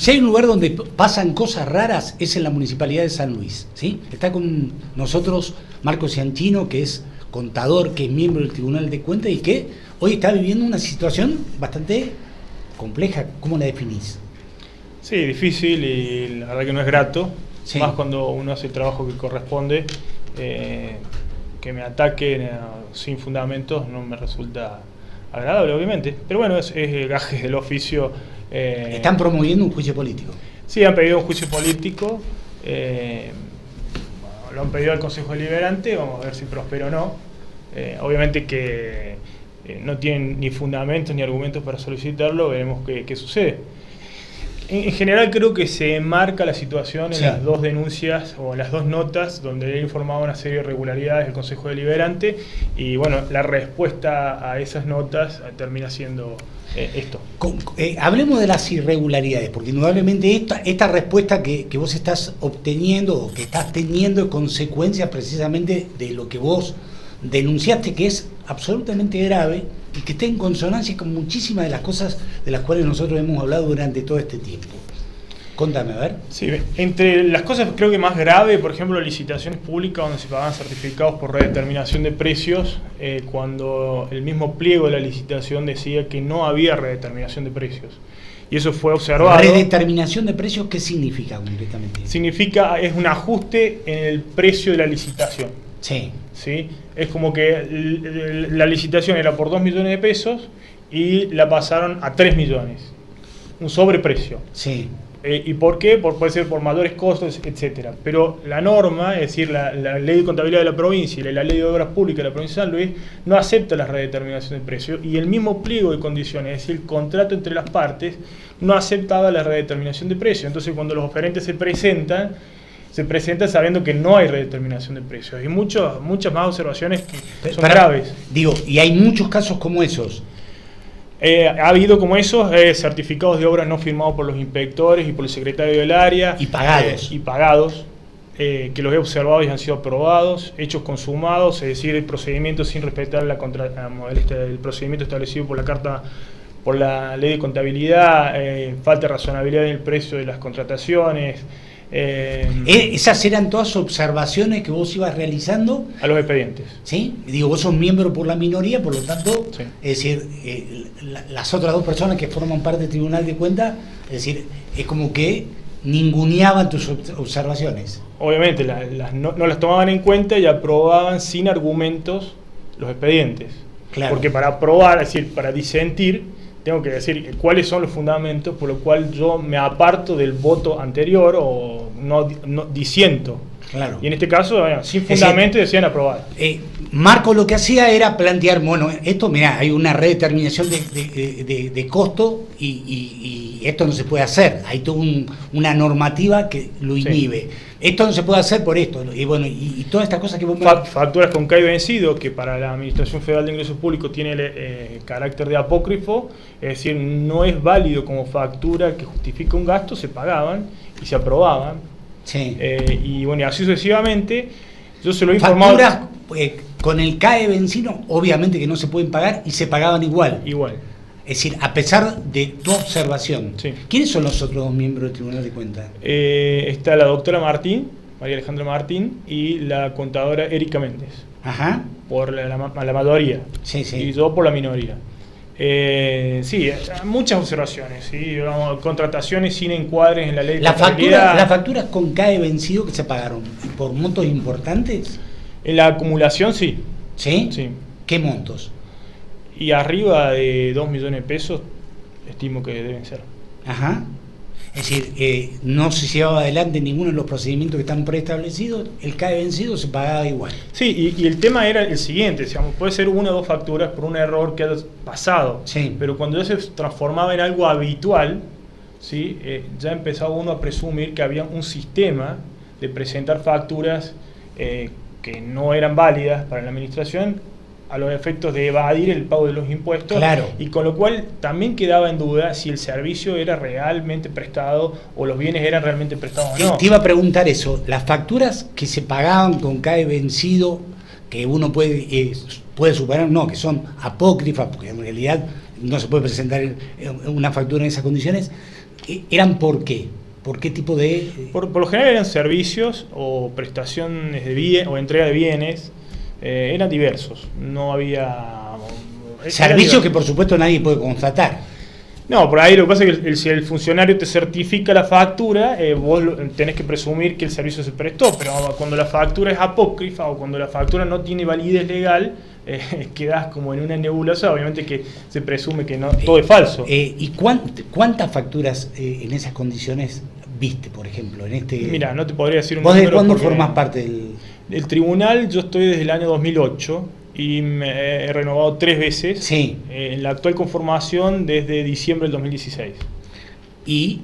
Si hay un lugar donde pasan cosas raras es en la Municipalidad de San Luis, ¿sí? Está con nosotros Marco Cianchino, que es contador, que es miembro del Tribunal de Cuentas y que hoy está viviendo una situación bastante compleja. ¿Cómo la definís? Sí, difícil y la verdad que no es grato, Sí. más cuando uno hace el trabajo que corresponde. Que me ataquen sin fundamentos no me resulta agradable, obviamente. Pero bueno, es gajes del oficio. Están promoviendo un juicio político. Sí, han pedido un juicio político. Lo han pedido al Consejo Deliberante, vamos a ver si prospera o no. Obviamente que no tienen ni fundamentos ni argumentos para solicitarlo, veremos qué sucede. En general creo que se enmarca la situación en las dos denuncias o las dos notas donde he informado una serie de irregularidades del Consejo Deliberante y bueno, la respuesta a esas notas termina siendo esto. Hablemos de las irregularidades, porque indudablemente esta respuesta que vos estás obteniendo o que estás teniendo es consecuencia precisamente de lo que vos denunciaste, que es absolutamente grave y que está en consonancia con muchísimas de las cosas de las cuales nosotros hemos hablado durante todo este tiempo. Contame, a ver. Sí, entre las cosas creo que más grave, por ejemplo, licitaciones públicas donde se pagaban certificados por redeterminación de precios, cuando el mismo pliego de la licitación decía que no había redeterminación de precios. Y eso fue observado. ¿Redeterminación de precios qué significa concretamente? Significa, es un ajuste en el precio de la licitación. Sí. ¿Sí? Es como que la licitación era por 2 millones de pesos y la pasaron a 3 millones. Un sobreprecio. Sí. ¿Y por qué? Puede ser por mayores costos, etcétera. Pero la norma, es decir, la ley de contabilidad de la provincia y la ley de obras públicas de la provincia de San Luis, no acepta la redeterminación de precio y el mismo pliego de condiciones, es decir, el contrato entre las partes, no aceptaba la redeterminación de precio. Entonces, cuando los oferentes se presentan sabiendo que no hay redeterminación de precios. Y muchas más observaciones que son graves. Digo, y hay muchos casos como esos. Ha habido como esos certificados de obras no firmados por los inspectores y por el secretario del área. Y pagados. Que los he observado y han sido aprobados, hechos consumados, es decir, el procedimiento sin respetar el procedimiento establecido por la ley de contabilidad, falta de razonabilidad en el precio de las contrataciones. Esas eran todas observaciones que vos ibas realizando A los expedientes. ¿Sí? Digo, vos sos miembro por la minoría, por lo tanto, Sí. es decir, las otras dos personas que forman parte del Tribunal de Cuentas, es decir, es como que ninguneaban tus observaciones. Obviamente no las tomaban en cuenta y aprobaban sin argumentos los expedientes. Claro. Porque para aprobar, es decir, para disentir, tengo que decir cuáles son los fundamentos por los cuales yo me aparto del voto anterior o no disiento. Claro. Y en este caso, bueno, sin fundamento decían aprobar. Marco lo que hacía era plantear, bueno, esto, mirá, hay una redeterminación de costo y esto no se puede hacer. Hay toda una normativa que lo inhibe. Sí. Esto no se puede hacer por esto. Y bueno, y todas estas cosas que vos... Facturas con CAI vencido, que para la Administración Federal de Ingresos Públicos tiene carácter de apócrifo, es decir, no es válido como factura que justifica un gasto, se pagaban y se aprobaban. Sí. Y bueno, y así sucesivamente, yo se lo he informado. Facturas con el CAE vencido, obviamente que no se pueden pagar y se pagaban igual. Igual. Es decir, a pesar de tu observación. Sí. ¿Quiénes son los otros dos miembros del Tribunal de Cuentas? Está la doctora Martín, María Alejandra Martín, y la contadora Erika Méndez. Ajá. Por la mayoría. Sí, sí. Y yo por la minoría. Sí, muchas observaciones, ¿sí? Contrataciones sin encuadres en la ley de contabilidad. ¿Las facturas con CAE vencido que se pagaron por montos importantes? En la acumulación, sí. ¿Sí? Sí. ¿Qué montos? Y arriba de 2 millones de pesos, estimo que deben ser. Ajá. Es decir, no se llevaba adelante ninguno de los procedimientos que están preestablecidos, el CAE vencido se pagaba igual. Sí, y el tema era el siguiente, digamos, puede ser una o dos facturas por un error que ha pasado, sí. Pero cuando ya se transformaba en algo habitual, ¿sí? Ya empezaba uno a presumir que había un sistema de presentar facturas que no eran válidas para la administración, a los efectos de evadir el pago de los impuestos, claro. Y con lo cual también quedaba en duda si el servicio era realmente prestado o los bienes eran realmente prestados o no. Te iba a preguntar eso, las facturas que se pagaban con CAE vencido, que uno puede superar, no, que son apócrifas, porque en realidad no se puede presentar una factura en esas condiciones, ¿Eran por qué? ¿Por qué tipo de...? Por lo general eran servicios o prestaciones de bien o entrega de bienes, eran diversos, no había... Servicios que por supuesto nadie puede constatar. No, por ahí lo que pasa es que si el funcionario te certifica la factura, vos tenés que presumir que el servicio se prestó, pero cuando la factura es apócrifa o cuando la factura no tiene validez legal, quedás como en una nebulosa, obviamente que se presume que no, todo es falso. ¿Y cuántas facturas en esas condiciones viste, por ejemplo? Mira, no te podría decir un número. ¿Vos de cuándo formás parte del tribunal? Yo estoy desde el año 2008 y me he renovado 3 veces. Sí. En la actual conformación desde diciembre del 2016. ¿Y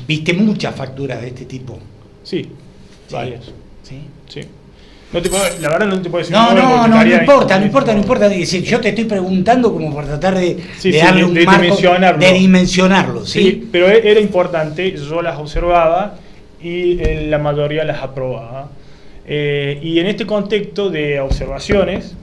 viste muchas facturas de este tipo? Sí, varias. Sí. Sí. No te puedo, la verdad no te puedo decir. No importa. Es decir, yo te estoy preguntando como por tratar de darle un marco, de dimensionarlo. Sí, pero era importante, yo las observaba y la mayoría las aprobaba. Y en este contexto de observaciones,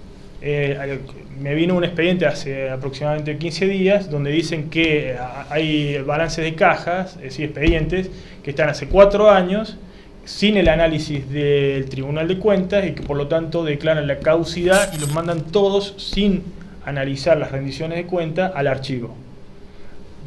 me vino un expediente hace aproximadamente 15 días donde dicen que hay balances de cajas, es decir, expedientes que están hace 4 años sin el análisis del Tribunal de Cuentas y que por lo tanto declaran la caducidad y los mandan todos sin analizar las rendiciones de cuentas al archivo.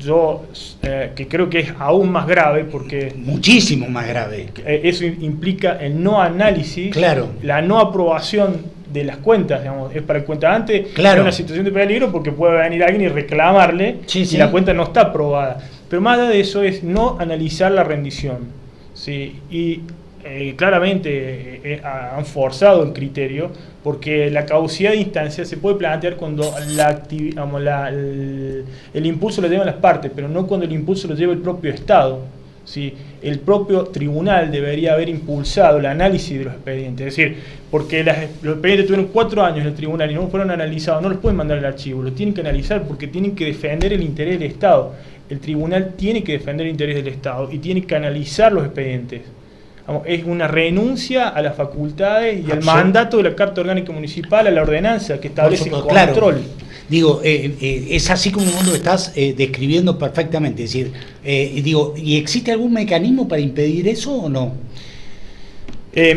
Yo que creo que es aún más grave porque... Muchísimo más grave. Eso implica el no análisis, claro, la no aprobación de las cuentas, digamos, es para el cuentante, claro, una situación de peligro porque puede venir alguien y reclamarle si la cuenta no está aprobada. Pero más allá de eso es no analizar la rendición. Sí, y claramente han forzado el criterio porque la caducidad de instancia se puede plantear cuando el impulso lo llevan las partes, pero no cuando el impulso lo lleva el propio Estado. ¿Sí? El propio tribunal debería haber impulsado el análisis de los expedientes, es decir, porque los expedientes tuvieron 4 años en el tribunal y no fueron analizados, no los pueden mandar al archivo, los tienen que analizar porque tienen que defender el interés del Estado. El tribunal tiene que defender el interés del Estado y tiene que analizar los expedientes. Es una renuncia a las facultades y al mandato de la Carta Orgánica Municipal, a la ordenanza que establece el control. Claro. Digo, es así como vos lo estás describiendo perfectamente. Es decir, ¿y existe algún mecanismo para impedir eso o no?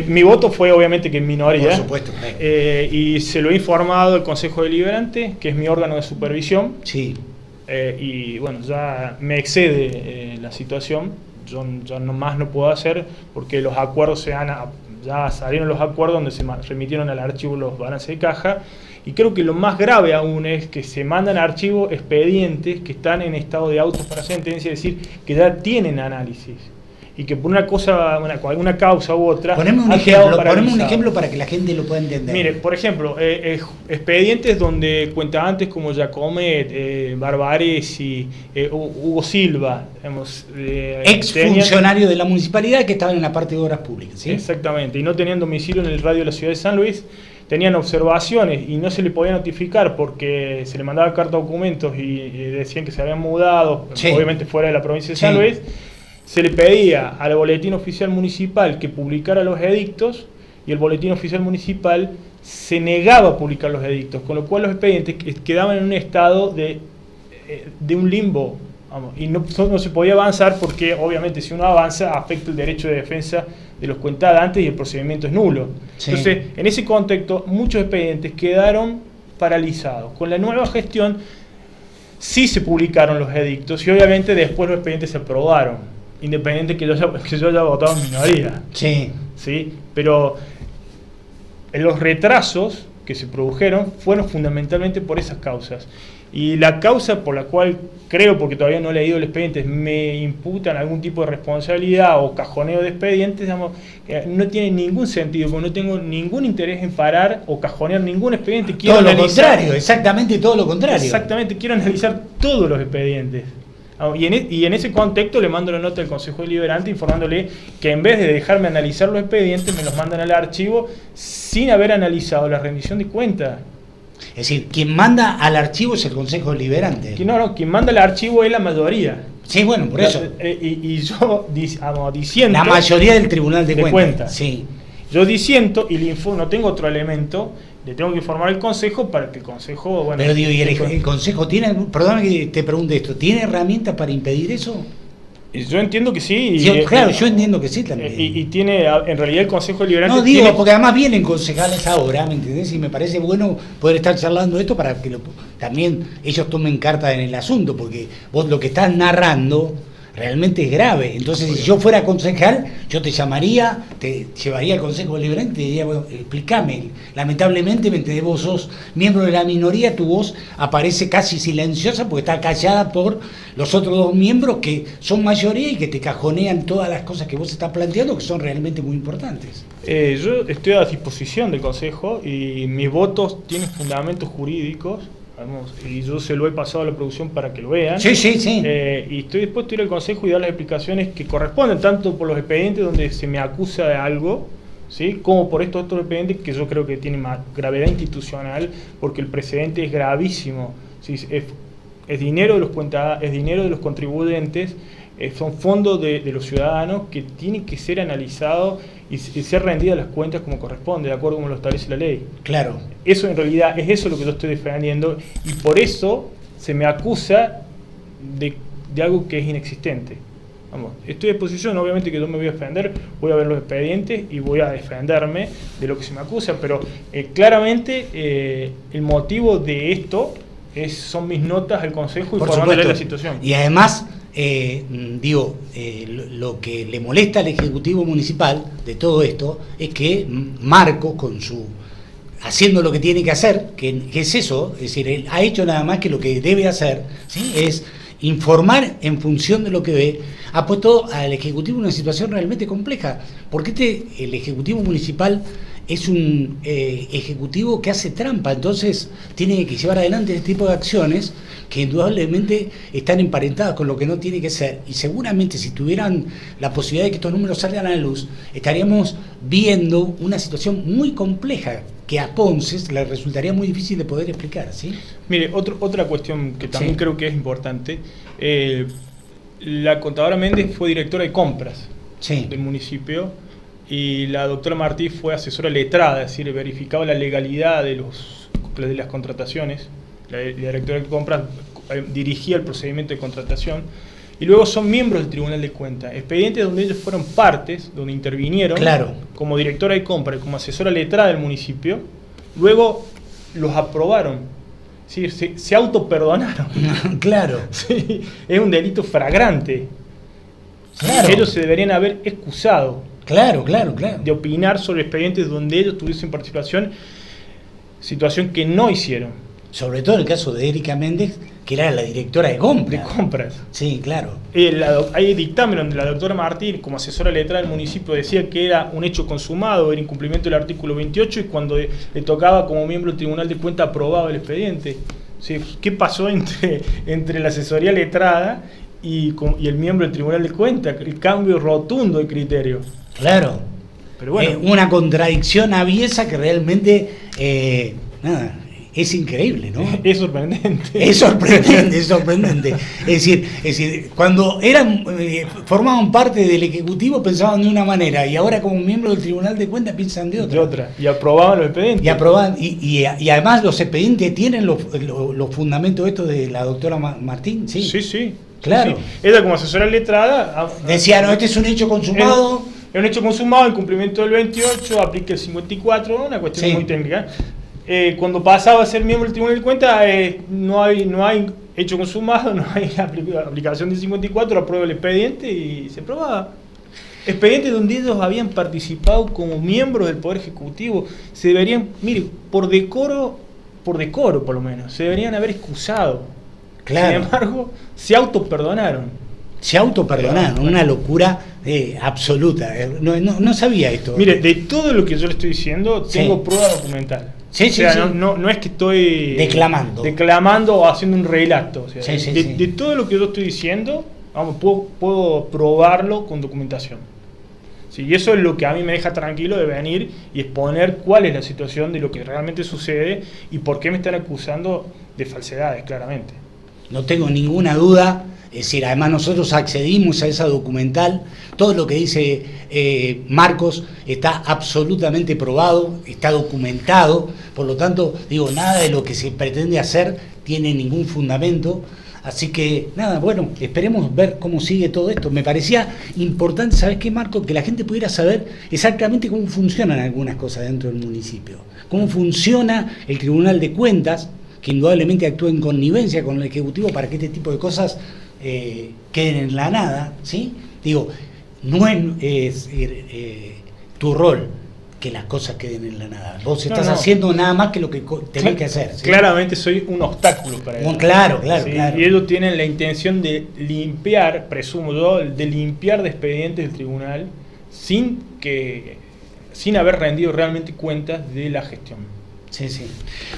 Mi voto fue obviamente que en minoría. Por supuesto. Y se lo he informado al Consejo Deliberante, que es mi órgano de supervisión. Sí. Y bueno, ya me excede la situación. Yo ya no más no puedo hacer porque los acuerdos ya salieron los acuerdos donde se remitieron al archivo los balances de caja. Y creo que lo más grave aún es que se mandan a archivo expedientes que están en estado de autos para sentencia, es decir, que ya tienen análisis. Y que por una causa u otra... Poneme un ejemplo para que la gente lo pueda entender. Mire, por ejemplo, expedientes donde cuentabantes como Giacomet, Barbaresi, Hugo Silva... ex funcionario de la municipalidad que estaban en la parte de obras públicas, ¿sí? Exactamente, y no tenían domicilio en el radio de la ciudad de San Luis, tenían observaciones y no se le podía notificar porque se le mandaba carta de documentos y decían que se habían mudado, sí, obviamente fuera de la provincia de San Luis. Se le pedía al Boletín Oficial Municipal que publicara los edictos y el Boletín Oficial Municipal se negaba a publicar los edictos, con lo cual los expedientes quedaban en un estado de un limbo, vamos, y no se podía avanzar porque obviamente si uno avanza afecta el derecho de defensa de los cuentadantes y el procedimiento es nulo. Sí. Entonces, en ese contexto, muchos expedientes quedaron paralizados. Con la nueva gestión sí se publicaron los edictos y obviamente después los expedientes se aprobaron. Independiente que yo haya votado en minoría. Sí. ¿Sí? Pero los retrasos que se produjeron fueron fundamentalmente por esas causas. Y la causa por la cual creo, porque todavía no he leído el expediente, me imputan algún tipo de responsabilidad o cajoneo de expedientes, digamos, no tiene ningún sentido, porque no tengo ningún interés en parar o cajonear ningún expediente. Quiero todo lo contrario, exactamente todo lo contrario. Exactamente, quiero analizar todos los expedientes. Y en ese contexto le mando la nota al Consejo Deliberante informándole que en vez de dejarme analizar los expedientes me los mandan al archivo sin haber analizado la rendición de cuentas. Es decir, quien manda al archivo es el Consejo Deliberante. Quien manda al archivo es la mayoría. Sí, bueno, por eso. Y yo diciendo... La mayoría del Tribunal de Cuentas. Sí. Yo disiento y no tengo otro elemento, le tengo que informar al Consejo para que el Consejo... Bueno, pero digo, ¿y el Consejo tiene, perdóname que te pregunte esto, ¿tiene herramientas para impedir eso? Yo entiendo que sí. Claro, yo entiendo que sí también. Y tiene, en realidad, el Consejo Deliberante. No digo, porque además vienen concejales ahora, ¿me entendés? Y me parece bueno poder estar charlando esto para que también ellos tomen carta en el asunto, porque vos lo que estás narrando realmente es grave. Entonces, si yo fuera concejal, yo te llamaría, te llevaría al Consejo Deliberante y te diría, bueno, explícame. Lamentablemente, ¿me entendés? Vos sos miembro de la minoría, tu voz aparece casi silenciosa porque está callada por los otros dos miembros que son mayoría y que te cajonean todas las cosas que vos estás planteando, que son realmente muy importantes. Yo estoy a disposición del Consejo y mis votos tienen fundamentos jurídicos. Y yo se lo he pasado a la producción para que lo vean. Sí. Y estoy dispuesto a ir al Consejo y dar las explicaciones que corresponden, tanto por los expedientes donde se me acusa de algo, ¿sí?, como por estos otros expedientes que yo creo que tienen más gravedad institucional, porque el precedente es gravísimo. ¿Sí? Es dinero de los es dinero de los contribuyentes, son fondos de los ciudadanos que tienen que ser analizados y ser rendidas las cuentas como corresponde, de acuerdo como lo establece la ley. Claro. Eso en realidad es eso lo que yo estoy defendiendo, y por eso se me acusa de algo que es inexistente. Vamos, estoy a disposición, obviamente que yo me voy a defender, voy a ver los expedientes y voy a defenderme de lo que se me acusa, pero claramente el motivo de esto son mis notas al Consejo y informándole la situación. Y además, lo que le molesta al Ejecutivo Municipal de todo esto es que Marcos, haciendo lo que tiene que hacer, que es eso, es decir, él ha hecho nada más que lo que debe hacer, ¿sí?, es informar en función de lo que ve, ha puesto al Ejecutivo en una situación realmente compleja, porque el Ejecutivo Municipal es un ejecutivo que hace trampa, entonces tiene que llevar adelante este tipo de acciones que indudablemente están emparentadas con lo que no tiene que ser, y seguramente si tuvieran la posibilidad de que estos números salgan a la luz, estaríamos viendo una situación muy compleja que a Ponce le resultaría muy difícil de poder explicar, ¿sí? Mire, otra cuestión que también creo que es importante, la contadora Méndez fue directora de compras del municipio, y la doctora Martí fue asesora letrada, es decir, verificaba la legalidad de las contrataciones. La directora de compras dirigía el procedimiento de contratación, y luego son miembros del Tribunal de Cuentas, expedientes donde ellos fueron partes, donde intervinieron como directora de compras y como asesora letrada del municipio, luego los aprobaron, ¿sí? Se autoperdonaron. Claro. Sí, es un delito flagrante. Claro. Ellos se deberían haber excusado. Claro. De opinar sobre expedientes donde ellos tuviesen participación, situación que no hicieron. Sobre todo en el caso de Erika Méndez, que era la directora de compras. De compras. Sí, claro. Hay dictamen donde la doctora Martín, como asesora letrada del municipio, decía que era un hecho consumado, era incumplimiento del artículo 28, y cuando le tocaba como miembro del Tribunal de Cuentas aprobaba el expediente. ¿Sí? ¿Qué pasó entre la asesoría letrada y el miembro del Tribunal de Cuentas? El cambio rotundo de criterio. Claro. Pero bueno, una contradicción aviesa que realmente es increíble, ¿no? Es sorprendente. Es sorprendente. Es decir, cuando formaban parte del Ejecutivo pensaban de una manera, y ahora como miembros del Tribunal de Cuentas piensan de otra. Y aprobaban los expedientes. Y además los expedientes tienen los fundamentos estos de la doctora Martín, ¿sí? Sí. Claro. Sí. Ella como asesora letrada decía, no, este es un hecho consumado. Es un hecho consumado, el cumplimiento del 28, aplica el 54, una cuestión muy técnica. Cuando pasaba a ser miembro del Tribunal de Cuentas, no hay hecho consumado, no hay aplicación del 54, aprueba el expediente y se aprobaba. Expedientes donde ellos habían participado como miembros del Poder Ejecutivo, se deberían, mire, por decoro por lo menos, se deberían haber excusado. Claro. Sin embargo, se autoperdonaron. Una locura absoluta. No sabía esto. Mire, de todo lo que yo le estoy diciendo, tengo prueba documental. Sí. No es que estoy declamando o haciendo un relato. O sea, de todo lo que yo estoy diciendo, puedo probarlo con documentación. Sí, y eso es lo que a mí me deja tranquilo de venir y exponer cuál es la situación de lo que realmente sucede y por qué me están acusando de falsedades, claramente. No tengo ninguna duda. Es decir, además nosotros accedimos a esa documental, todo lo que dice Marcos está absolutamente probado, está documentado, por lo tanto, nada de lo que se pretende hacer tiene ningún fundamento. Así que, nada, bueno, esperemos ver cómo sigue todo esto. Me parecía importante, ¿sabes qué, Marco? Que la gente pudiera saber exactamente cómo funcionan algunas cosas dentro del municipio. Cómo funciona el Tribunal de Cuentas, que indudablemente actúa en connivencia con el Ejecutivo para que este tipo de cosas queden en la nada, ¿sí? Digo, no es tu rol que las cosas queden en la nada. Vos estás haciendo nada más que lo que tenés que hacer, ¿sí? Claramente soy un obstáculo para ellos. Claro, ¿sí? claro. Y ellos tienen la intención de limpiar, presumo yo, de limpiar de expedientes del tribunal sin haber rendido realmente cuentas de la gestión. Sí.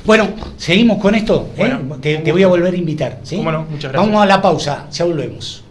Bueno, seguimos con esto. Bueno, te voy a volver a invitar, ¿sí? Cómo no, muchas gracias. Vamos a la pausa, ya volvemos.